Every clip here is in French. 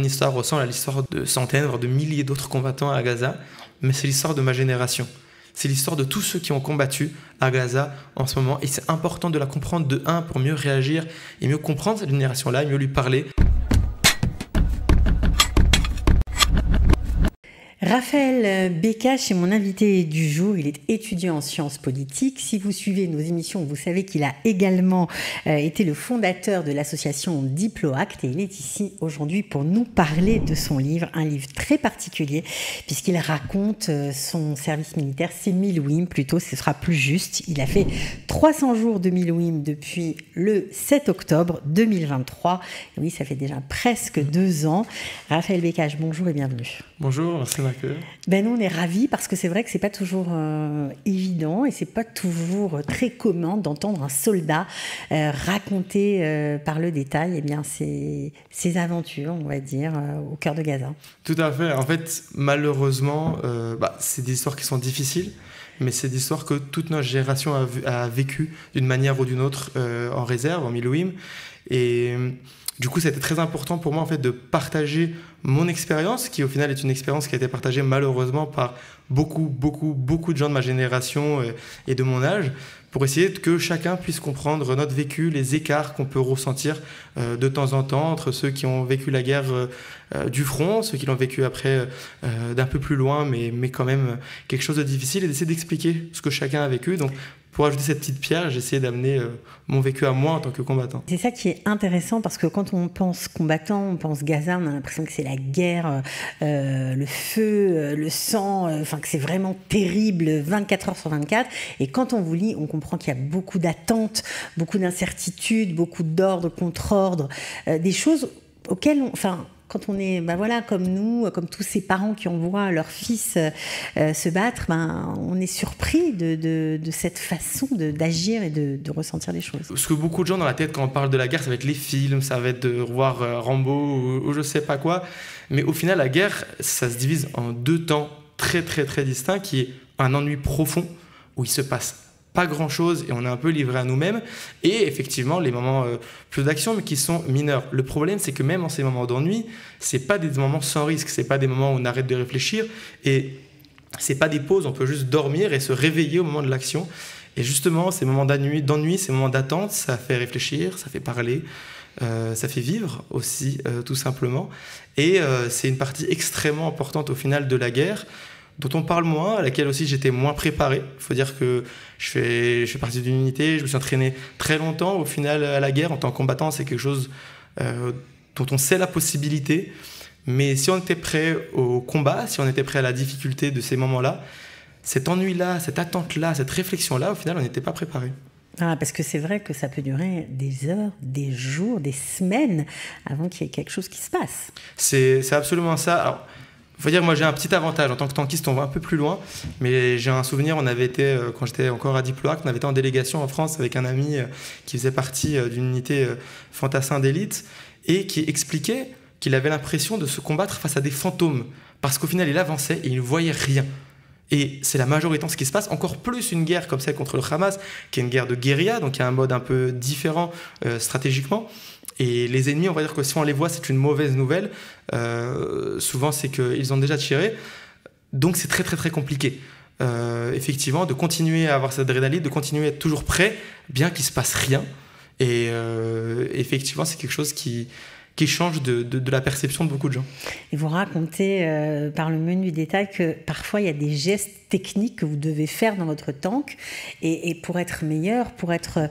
histoire ressemble à l'histoire de centaines, voire de milliers d'autres combattants à Gaza, mais c'est l'histoire de ma génération. C'est l'histoire de tous ceux qui ont combattu à Gaza en ce moment. Et c'est important de la comprendre de un pour mieux réagir et mieux comprendre cette génération-là, et mieux lui parler. Raphaël Becache est mon invité du jour. Il est étudiant en sciences politiques. Si vous suivez nos émissions, vous savez qu'il a également été le fondateur de l'association Diploact et il est ici aujourd'hui pour nous parler de son livre, un livre très particulier puisqu'il raconte son service militaire, ses Milouïm plutôt, ce sera plus juste. Il a fait 300 jours de Milouïm depuis le 7 octobre 2023. Et oui, ça fait déjà presque 2 ans. Raphaël Becache, bonjour et bienvenue. Bonjour, merci. Ben nous on est ravis parce que c'est vrai que c'est pas toujours évident et c'est pas toujours très commun d'entendre un soldat raconter par le détail ses aventures, on va dire, au cœur de Gaza. Tout à fait. En fait, malheureusement, c'est des histoires qui sont difficiles, mais c'est des histoires que toute notre génération a vécues d'une manière ou d'une autre en réserve, en Milouïm. Et du coup, c'était très important pour moi en fait, de partager mon expérience, qui au final est une expérience qui a été partagée malheureusement par beaucoup de gens de ma génération et de mon âge, pour essayer que chacun puisse comprendre notre vécu, les écarts qu'on peut ressentir de temps en temps entre ceux qui ont vécu la guerre du front, ceux qui l'ont vécu après d'un peu plus loin, mais quand même quelque chose de difficile, et d'essayer d'expliquer ce que chacun a vécu. Donc, pour ajouter cette petite pierre, j'ai essayé d'amener mon vécu à moi en tant que combattant. C'est ça qui est intéressant parce que quand on pense combattant, on pense Gaza, on a l'impression que c'est la guerre, le feu, le sang, que c'est vraiment terrible 24 heures sur 24. Et quand on vous lit, on comprend qu'il y a beaucoup d'attentes, beaucoup d'incertitudes, beaucoup d'ordres, contre-ordres, des choses auxquelles quand on est comme nous, comme tous ces parents qui envoient leurs fils se battre, on est surpris de cette façon d'agir et de ressentir les choses. Ce que beaucoup de gens dans la tête quand on parle de la guerre, ça va être les films, ça va être de revoir Rambo ou je sais pas quoi. Mais au final, la guerre, ça se divise en 2 temps très distincts, qui est un ennui profond où il se passe pas grand-chose et on est un peu livré à nous-mêmes, et effectivement les moments plus d'action mais qui sont mineurs. Le problème, c'est que même en ces moments d'ennui, c'est pas des moments sans risque, c'est pas des moments où on arrête de réfléchir et c'est pas des pauses, on peut juste dormir et se réveiller au moment de l'action. Et justement, ces moments d'ennui, ces moments d'attente, ça fait réfléchir, ça fait parler, ça fait vivre aussi, tout simplement. Et c'est une partie extrêmement importante au final de la guerre, dont on parle moins, à laquelle aussi j'étais moins préparé. Il faut dire que je fais partie d'une unité, je me suis entraîné très longtemps. Au final, à la guerre, en tant que combattant, c'est quelque chose dont on sait la possibilité. Mais si on était prêt au combat, si on était prêt à la difficulté de ces moments-là, cet ennui-là, cette attente-là, cette réflexion-là, au final, on n'était pas préparé. Parce que c'est vrai que ça peut durer des heures, des jours, des semaines avant qu'il y ait quelque chose qui se passe. C'est absolument ça. Alors, il faut dire, moi j'ai un petit avantage en tant que tankiste, on va un peu plus loin, mais j'ai un souvenir, on avait été, quand j'étais encore à Diploact, on avait été en délégation en France avec un ami qui faisait partie d'une unité fantassin d'élite et qui expliquait qu'il avait l'impression de se combattre face à des fantômes, parce qu'au final il avançait et il ne voyait rien. Et c'est la majorité de ce qui se passe, encore plus une guerre comme celle contre le Hamas, qui est une guerre de guérilla, donc il y a un mode un peu différent stratégiquement. Et les ennemis, on va dire que si on les voit, c'est une mauvaise nouvelle. Souvent, c'est qu'ils ont déjà tiré. Donc, c'est très compliqué. Effectivement, de continuer à avoir cette adrénaline, de continuer à être toujours prêt, bien qu'il ne se passe rien. Et effectivement, c'est quelque chose qui change de la perception de beaucoup de gens. Et vous racontez par le menu détail que parfois il y a des gestes techniques que vous devez faire dans votre tank et pour être meilleur, pour être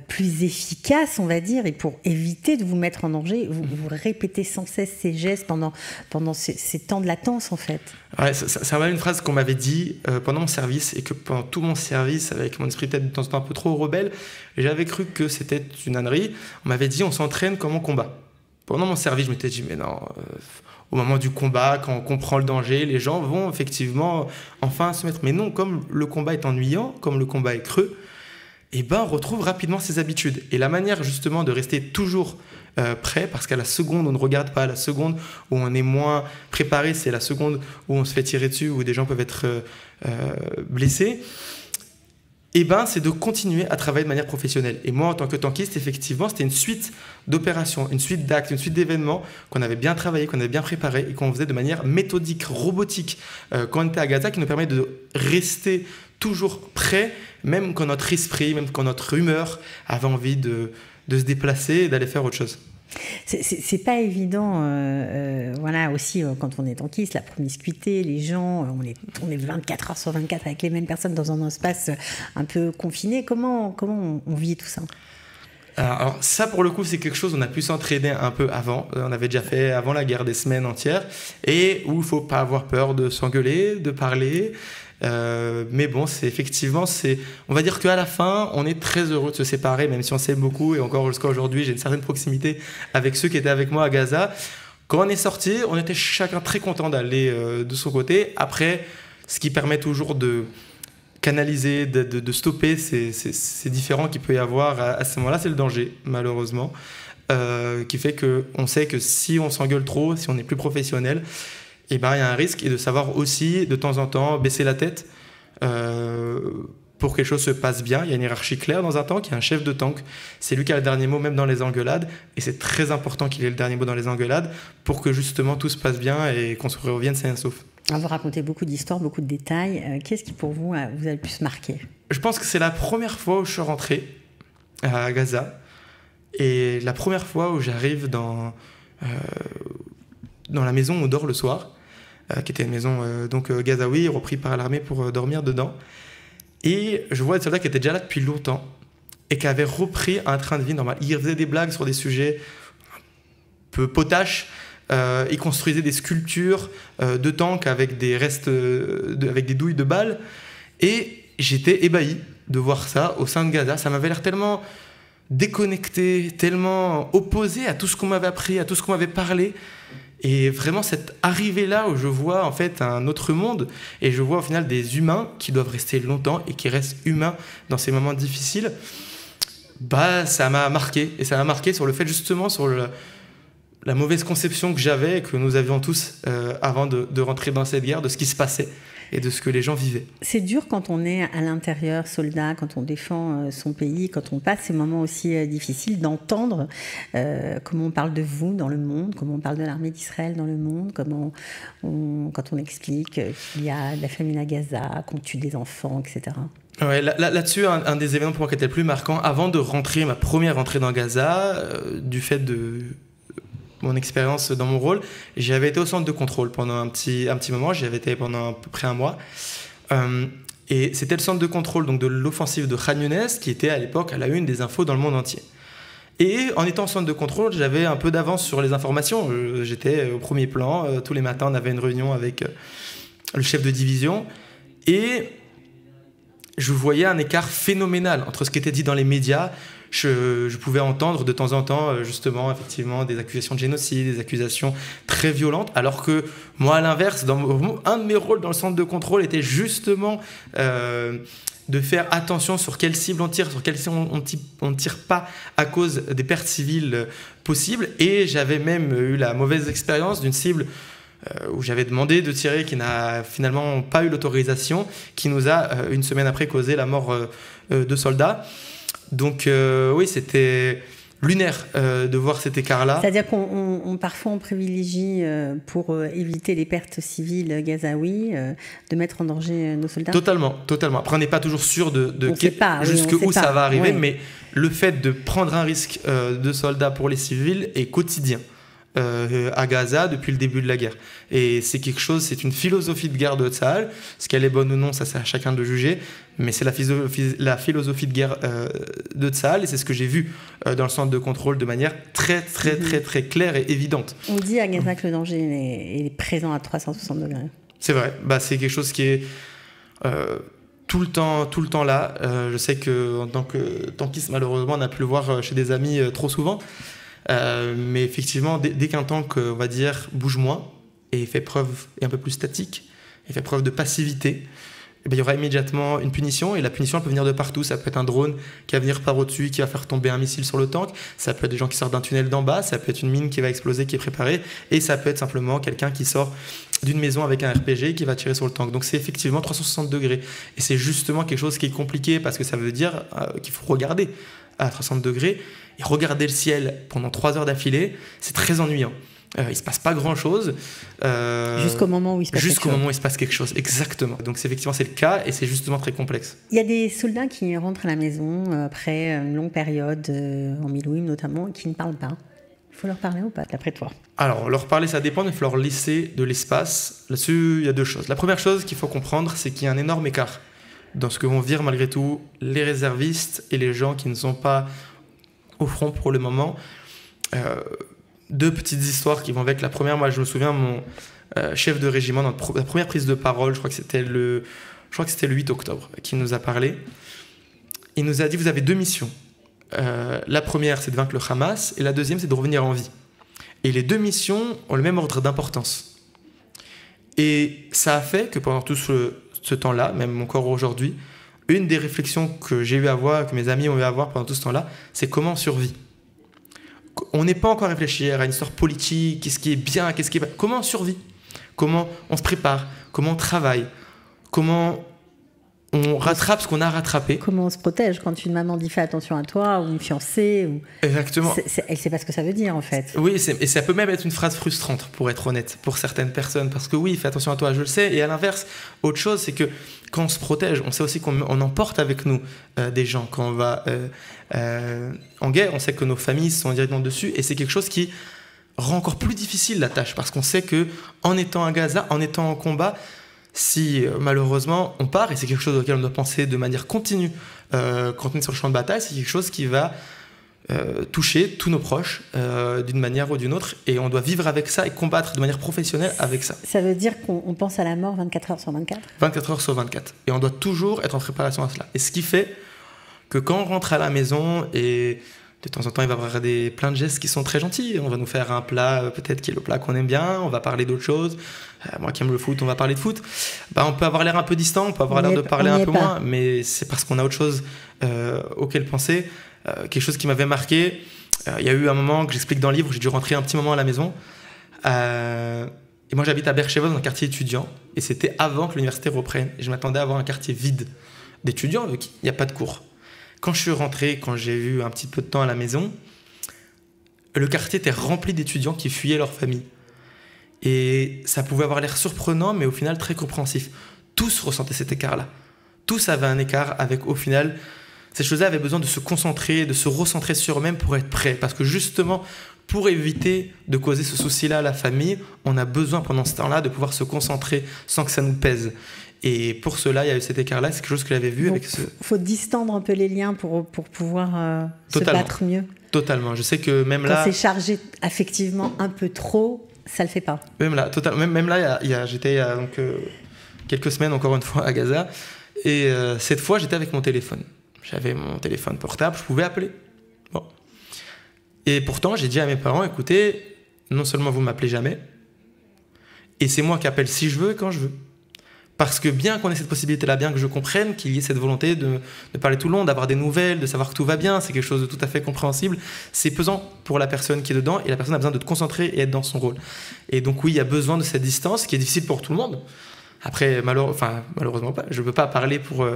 plus efficace, on va dire, et pour éviter de vous mettre en danger, vous répétez sans cesse ces gestes pendant ces temps de latence en fait. Ouais, c'est une phrase qu'on m'avait dit pendant mon service, et que pendant tout mon service, avec mon esprit peut-être de temps en temps un peu trop rebelle, j'avais cru que c'était une ânerie. On m'avait dit on s'entraîne comme on combat. Pendant mon service, je m'étais dit mais non, au moment du combat, quand on comprend le danger, les gens vont effectivement enfin se mettre. Mais non, comme le combat est ennuyant, comme le combat est creux, on retrouve rapidement ses habitudes. Et la manière justement de rester toujours prêt, parce qu'à la seconde où on ne regarde pas, à la seconde où on est moins préparé, c'est la seconde où on se fait tirer dessus, où des gens peuvent être blessés. c'est de continuer à travailler de manière professionnelle. Et moi, en tant que tankiste, effectivement, c'était une suite d'opérations, une suite d'actes, une suite d'événements qu'on avait bien travaillé, qu'on avait bien préparé et qu'on faisait de manière méthodique, robotique quand on était à Gaza, qui nous permet de rester toujours prêt, même quand notre esprit, même quand notre humeur avait envie de se déplacer et d'aller faire autre chose. C'est pas évident, voilà, aussi quand on est tankiste, la promiscuité, les gens, on est 24 heures sur 24 avec les mêmes personnes dans un espace un peu confiné. Comment on vit tout ça? Alors ça, pour le coup, c'est quelque chose on a pu s'entraîner un peu avant. On avait déjà fait avant la guerre des semaines entières, et où il ne faut pas avoir peur de s'engueuler, de parler. Mais bon, on va dire qu'à la fin, on est très heureux de se séparer, même si on s'aime beaucoup. Et encore jusqu'à aujourd'hui, j'ai une certaine proximité avec ceux qui étaient avec moi à Gaza. Quand on est sortis, on était chacun très content d'aller de son côté. Après, ce qui permet toujours de canaliser, de stopper ces différends qu'il peut y avoir à ce moment-là, c'est le danger, malheureusement, qui fait qu'on sait que si on s'engueule trop, si on est plus professionnel, il y a un risque, et de savoir aussi, de temps en temps, baisser la tête pour que quelque chose se passe bien. Il y a une hiérarchie claire dans un tank, il y a un chef de tank, c'est lui qui a le dernier mot, même dans les engueulades, et c'est très important qu'il ait le dernier mot dans les engueulades pour que justement tout se passe bien et qu'on se revienne sain et sauf. Vous racontez beaucoup d'histoires, beaucoup de détails. Qu'est-ce qui, pour vous, vous a le plus marqué? Je pense que c'est la première fois où je suis rentré à Gaza, et la première fois où j'arrive dans la maison où on dort le soir, qui était une maison gazaoui, repris par l'armée pour dormir dedans. Et je vois des soldats qui étaient déjà là depuis longtemps et qui avaient repris un train de vie normal. Ils faisaient des blagues sur des sujets un peu potaches. Ils construisaient des sculptures de tanks avec des restes, avec des douilles de balles. Et j'étais ébahi de voir ça au sein de Gaza. Ça m'avait l'air tellement déconnecté, tellement opposé à tout ce qu'on m'avait appris, à tout ce qu'on m'avait parlé. Et vraiment cette arrivée-là où je vois en fait un autre monde, et je vois au final des humains qui doivent rester longtemps et qui restent humains dans ces moments difficiles, ça m'a marqué. Et ça m'a marqué sur le fait justement, sur la mauvaise conception que j'avais, que nous avions tous avant de rentrer dans cette guerre, de ce qui se passait et de ce que les gens vivaient. C'est dur quand on est à l'intérieur, soldat, quand on défend son pays, quand on passe ces moments aussi difficiles, d'entendre comment on parle de vous dans le monde, comment on parle de l'armée d'Israël dans le monde, quand on explique qu'il y a de la famine à Gaza, qu'on tue des enfants, etc. Ouais, là-dessus, un des événements pour moi qui était le plus marquant, avant de rentrer, ma première rentrée dans Gaza, du fait de mon expérience dans mon rôle, j'avais été au centre de contrôle pendant un petit moment, j'y avais été pendant à peu près un mois, et c'était le centre de contrôle donc de l'offensive de Khan Younes, qui était à l'époque à la une des infos dans le monde entier. Et en étant au centre de contrôle, j'avais un peu d'avance sur les informations, j'étais au premier plan, tous les matins on avait une réunion avec le chef de division, et je voyais un écart phénoménal entre ce qui était dit dans les médias. Je pouvais entendre de temps en temps, justement, effectivement, des accusations de génocide, des accusations très violentes, alors que moi, à l'inverse, un de mes rôles dans le centre de contrôle était justement de faire attention sur quelle cible on tire, sur quelle cible on ne tire pas à cause des pertes civiles possibles. Et j'avais même eu la mauvaise expérience d'une cible où j'avais demandé de tirer, qui n'a finalement pas eu l'autorisation, qui nous a, une semaine après, causé la mort de soldats. Donc oui, c'était lunaire de voir cet écart-là. C'est-à-dire qu'on parfois on privilégie, pour éviter les pertes civiles gazaouis, de mettre en danger nos soldats. Totalement. Après, on n'est pas toujours sûr jusqu'où ça va arriver, oui. Mais le fait de prendre un risque de soldats pour les civils est quotidien à Gaza depuis le début de la guerre. Et c'est quelque chose, c'est une philosophie de guerre de Tsahal. Ce qu'elle est bonne ou non, ça c'est à chacun de juger, mais c'est la philosophie de guerre de Tsahal, et c'est ce que j'ai vu dans le centre de contrôle de manière très claire et évidente. On dit à Gaza que le danger est présent à 360 degrés. C'est vrai, c'est quelque chose qui est tout le temps là. Je sais qu'en tant que tankiste, malheureusement, on a pu le voir chez des amis trop souvent. Mais effectivement, dès qu'un tank, on va dire, bouge moins et est un peu plus statique, et fait preuve de passivité, eh bien, il y aura immédiatement une punition, et la punition elle peut venir de partout. Ça peut être un drone qui va venir par au-dessus, qui va faire tomber un missile sur le tank, ça peut être des gens qui sortent d'un tunnel d'en bas, ça peut être une mine qui va exploser, qui est préparée, et ça peut être simplement quelqu'un qui sort d'une maison avec un RPG qui va tirer sur le tank. Donc c'est effectivement 360 degrés. Et c'est justement quelque chose qui est compliqué, parce que ça veut dire qu'il faut regarder à 360 degrés, et regarder le ciel pendant 3 heures d'affilée, c'est très ennuyant. Il ne se passe pas grand-chose. Jusqu'au moment où il se passe quelque chose. Jusqu'au moment où il se passe quelque chose, exactement. Donc effectivement, c'est le cas, et c'est justement très complexe. Il y a des soldats qui rentrent à la maison après une longue période, en Milouim notamment, qui ne parlent pas. Il faut leur parler ou pas, d'après toi? Alors, leur parler, ça dépend, mais il faut leur laisser de l'espace. Là-dessus, il y a 2 choses. La première chose qu'il faut comprendre, c'est qu'il y a un énorme écart dans ce que vont vivre malgré tout les réservistes et les gens qui ne sont pas au front pour le moment. 2 petites histoires qui vont avec. La première, moi je me souviens, mon chef de régiment, dans la première prise de parole, je crois que c'était le 8 octobre, qui nous a parlé. Il nous a dit, vous avez 2 missions. La première, c'est de vaincre le Hamas, et la deuxième, c'est de revenir en vie. Et les 2 missions ont le même ordre d'importance. Et ça a fait que pendant tout ce temps-là, même encore aujourd'hui, une des réflexions que j'ai eu à avoir, que mes amis ont eu à avoir pendant tout ce temps-là, c'est comment on survit. On n'est pas encore réfléchi à une histoire politique, qu'est-ce qui est bien, qu'est-ce qui est pas. Comment on survit, comment on se prépare, comment on travaille, comment on rattrape ce qu'on a rattrapé. Comment on se protège quand une maman dit fais attention à toi, ou une fiancée. Ou... Exactement. Elle ne sait pas ce que ça veut dire en fait. Oui, et ça peut même être une phrase frustrante, pour être honnête, pour certaines personnes. Parce que oui, fais attention à toi, je le sais. Et à l'inverse, autre chose, c'est que quand on se protège, on sait aussi qu'on emporte avec nous des gens. Quand on va en guerre, on sait que nos familles sont directement dessus. Et c'est quelque chose qui rend encore plus difficile la tâche. Parce qu'on sait qu'en étant à Gaza, en étant en combat, si malheureusement on part, et c'est quelque chose auquel on doit penser de manière continue quand on est sur le champ de bataille, c'est quelque chose qui va toucher tous nos proches d'une manière ou d'une autre, et on doit vivre avec ça et combattre de manière professionnelle avec ça. Ça veut dire qu'on pense à la mort 24 heures sur 24 ? 24 heures sur 24. Et on doit toujours être en préparation à cela. Et ce qui fait que quand on rentre à la maison, et de temps en temps il va y avoir plein de gestes qui sont très gentils, on va nous faire un plat peut-être qui est le plat qu'on aime bien, on va parler d'autre chose. Moi qui aime le foot, on va parler de foot. On peut avoir l'air un peu distant, on peut avoir l'air de parler un peu moins, mais c'est parce qu'on a autre chose auquel penser. Quelque chose qui m'avait marqué, il y a eu un moment que j'explique dans le livre où j'ai dû rentrer un petit moment à la maison. Et moi j'habite à Beersheva, dans un quartier étudiant, et c'était avant que l'université reprenne. Et je m'attendais à avoir un quartier vide d'étudiants, vu qu'il n'y a pas de cours. Quand je suis rentré, quand j'ai eu un petit peu de temps à la maison, le quartier était rempli d'étudiants qui fuyaient leur famille. Et ça pouvait avoir l'air surprenant, mais au final très compréhensif. Tous ressentaient cet écart-là. Tous avaient un écart avec, au final, ces choses-là avaient besoin de se concentrer, de se recentrer sur eux-mêmes pour être prêts. Parce que justement, pour éviter de causer ce souci-là à la famille, on a besoin pendant ce temps-là de pouvoir se concentrer sans que ça nous pèse. Et pour cela, il y a eu cet écart-là, c'est quelque chose que j'avais vu. Donc, il faut distendre un peu les liens pour pouvoir se battre mieux. Totalement. Je sais que même là... Quand c'est chargé affectivement un peu trop, ça le fait pas. Même là, j'étais il y a donc, quelques semaines, encore une fois, à Gaza. Et cette fois, j'étais avec mon téléphone. J'avais mon téléphone portable, je pouvais appeler. Bon. Et pourtant, j'ai dit à mes parents, écoutez, non seulement vous ne m'appelez jamais, et c'est moi qui appelle si je veux et quand je veux. Parce que bien qu'on ait cette possibilité-là, bien que je comprenne qu'il y ait cette volonté de parler tout le long, d'avoir des nouvelles, de savoir que tout va bien, c'est quelque chose de tout à fait compréhensible, c'est pesant pour la personne qui est dedans, et la personne a besoin de te concentrer et être dans son rôle. Et donc oui, il y a besoin de cette distance qui est difficile pour tout le monde. Après, malheureusement pas, je ne peux pas parler pour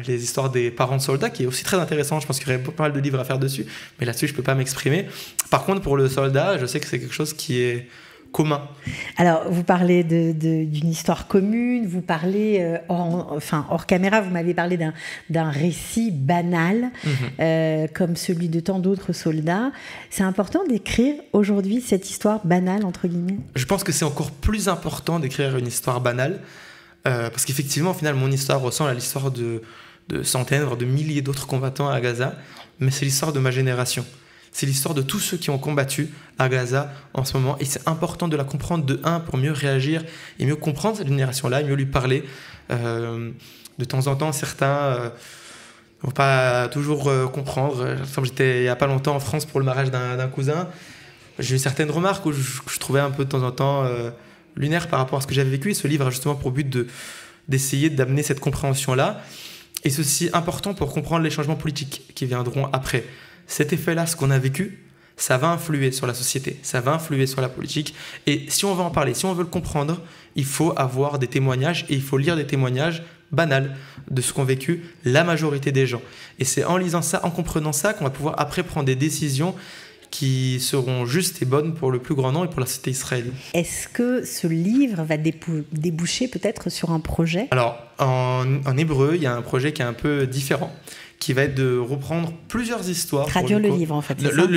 les histoires des parents de soldats, qui est aussi très intéressant, je pense qu'il y aurait pas mal de livres à faire dessus, mais là-dessus je ne peux pas m'exprimer. Par contre, pour le soldat, je sais que c'est quelque chose qui est commun. Alors, vous parlez d'une histoire commune, vous parlez, hors caméra, vous m'avez parlé d'un récit banal, comme celui de tant d'autres soldats. C'est important d'écrire aujourd'hui cette histoire banale, entre guillemets ? Je pense que c'est encore plus important d'écrire une histoire banale, parce qu'effectivement, au final, mon histoire ressemble à l'histoire de centaines, voire de milliers d'autres combattants à Gaza, mais c'est l'histoire de ma génération. C'est l'histoire de tous ceux qui ont combattu à Gaza en ce moment. Et c'est important de la comprendre pour mieux réagir et mieux comprendre cette génération-là et mieux lui parler. De temps en temps, certains ne vont pas toujours comprendre. J'étais il n'y a pas longtemps en France pour le mariage d'un cousin. J'ai eu certaines remarques où je trouvais un peu de temps en temps lunaire par rapport à ce que j'avais vécu. Et ce livre a justement pour but de d'essayer d'amener cette compréhension-là. Et ceci est important pour comprendre les changements politiques qui viendront après. Cet effet-là, ce qu'on a vécu, ça va influer sur la société, ça va influer sur la politique. Et si on veut en parler, si on veut le comprendre, il faut avoir des témoignages et il faut lire des témoignages banals de ce qu'ont vécu la majorité des gens. Et c'est en lisant ça, en comprenant ça, qu'on va pouvoir après prendre des décisions qui seront justes et bonnes pour le plus grand nombre et pour la société israélienne. Est-ce que ce livre va déboucher peut-être sur un projet ? Alors, en hébreu, il y a un projet qui est un peu différent, qui va être de reprendre plusieurs histoires. Traduire le livre, en fait. Le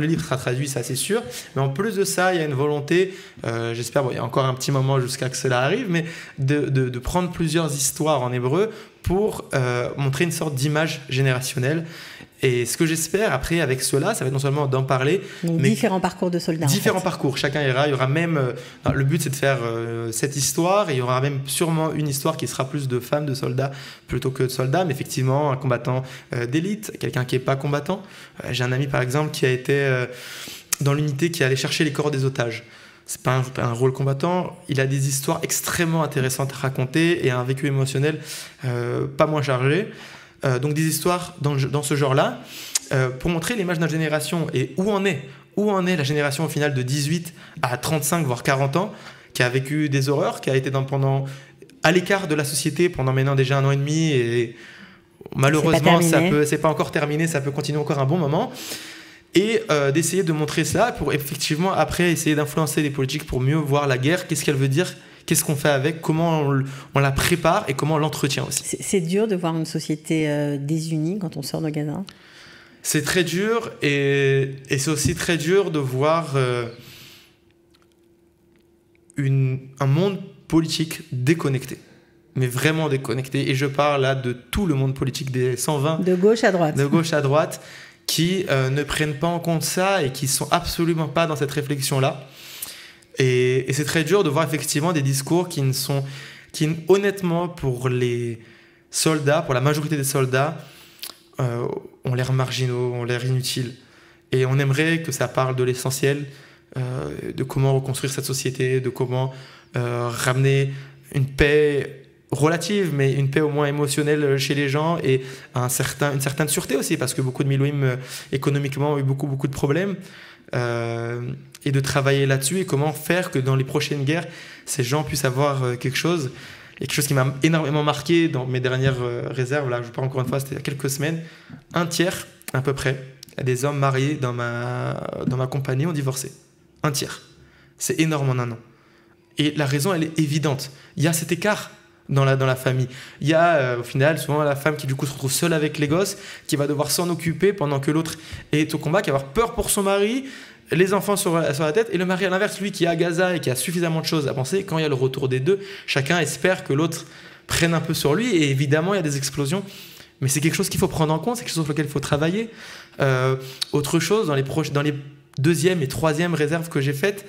livre sera traduit, ça c'est sûr. Mais en plus de ça, il y a une volonté, j'espère, il y a encore un petit moment jusqu'à que cela arrive, mais de prendre plusieurs histoires en hébreu pour montrer une sorte d'image générationnelle. Et ce que j'espère après avec cela, ça va être non seulement d'en parler, donc, mais différents parcours de soldats. Différents parcours, chacun ira. Il y aura même. Le but c'est de faire cette histoire, et il y aura même sûrement une histoire qui sera plus de femmes de soldats plutôt que de soldats, mais effectivement un combattant d'élite, quelqu'un qui n'est pas combattant. J'ai un ami par exemple qui a été dans l'unité qui allait chercher les corps des otages. C'est pas un rôle combattant, il a des histoires extrêmement intéressantes à raconter et un vécu émotionnel pas moins chargé. Donc des histoires dans ce genre-là, pour montrer l'image d'une génération et où en est la génération au final de 18 à 35 voire 40 ans, qui a vécu des horreurs, qui a été à l'écart de la société pendant maintenant déjà 1 an et demi, et malheureusement c'est pas encore terminé, ça peut continuer encore un bon moment, et d'essayer de montrer ça pour effectivement après essayer d'influencer les politiques pour mieux voir la guerre, qu'est-ce qu'elle veut dire, qu'est-ce qu'on fait avec, comment on la prépare et comment on l'entretient aussi. C'est dur de voir une société désunie quand on sort de Gaza ? C'est très dur et c'est aussi très dur de voir un monde politique déconnecté, mais vraiment déconnecté. Et je parle là de tout le monde politique, des 120. De gauche à droite. De gauche à droite, qui ne prennent pas en compte ça et qui ne sont absolument pas dans cette réflexion-là. Et c'est très dur de voir effectivement des discours qui honnêtement, pour les soldats, pour la majorité des soldats, ont l'air marginaux, ont l'air inutiles. Et on aimerait que ça parle de l'essentiel, de comment reconstruire cette société, de comment ramener une paix relative, mais une paix au moins émotionnelle chez les gens et une certaine sûreté aussi, parce que beaucoup de Milouim économiquement ont eu beaucoup de problèmes. Et de travailler là-dessus et comment faire que dans les prochaines guerres, ces gens puissent avoir quelque chose. Et quelque chose qui m'a énormément marqué dans mes dernières réserves, là je parle encore une fois, c'était il y a quelques semaines, 1/3 à peu près des hommes mariés dans ma compagnie ont divorcé. 1/3. C'est énorme en un an. Et la raison, elle est évidente. Il y a cet écart dans la famille. Il y a au final souvent la femme qui du coup se retrouve seule avec les gosses, qui va devoir s'en occuper pendant que l'autre est au combat, qui va avoir peur pour son mari, les enfants sur la tête, et le mari à l'inverse, lui qui est à Gaza et qui a suffisamment de choses à penser, quand il y a le retour des deux, chacun espère que l'autre prenne un peu sur lui, et évidemment il y a des explosions, mais c'est quelque chose qu'il faut prendre en compte, c'est quelque chose sur lequel il faut travailler. Autre chose, dans les deuxième et troisième réserves que j'ai faites,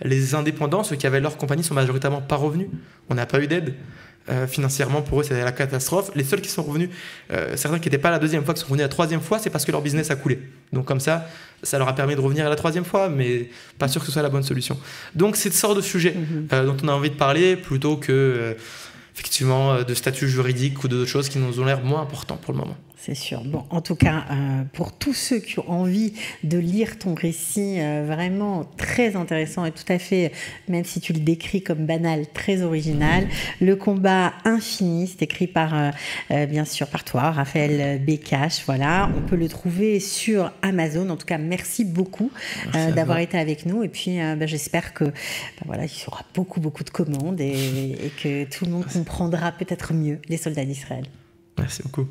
les indépendants, ceux qui avaient leur compagnie, sont majoritairement pas revenus. On n'a pas eu d'aide. Financièrement, pour eux, c'était la catastrophe. Les seuls qui sont revenus, certains qui n'étaient pas la deuxième fois, qui sont revenus la troisième fois, c'est parce que leur business a coulé. Donc comme ça leur a permis de revenir à la troisième fois, mais pas sûr que ce soit la bonne solution. Donc c'est ce genre de sujet dont on a envie de parler, plutôt que effectivement de statut juridique ou d'autres choses qui nous ont l'air moins importants pour le moment. C'est sûr. Bon, en tout cas, pour tous ceux qui ont envie de lire ton récit, vraiment très intéressant et tout à fait, même si tu le décris comme banal, très original. Le combat infini, c'est écrit bien sûr par toi, Raphaël Bécache. Voilà, on peut le trouver sur Amazon. En tout cas, merci beaucoup d'avoir été avec nous. Et puis, j'espère que il y aura beaucoup de commandes et que tout le monde comprendra peut-être mieux les soldats d'Israël. Merci beaucoup.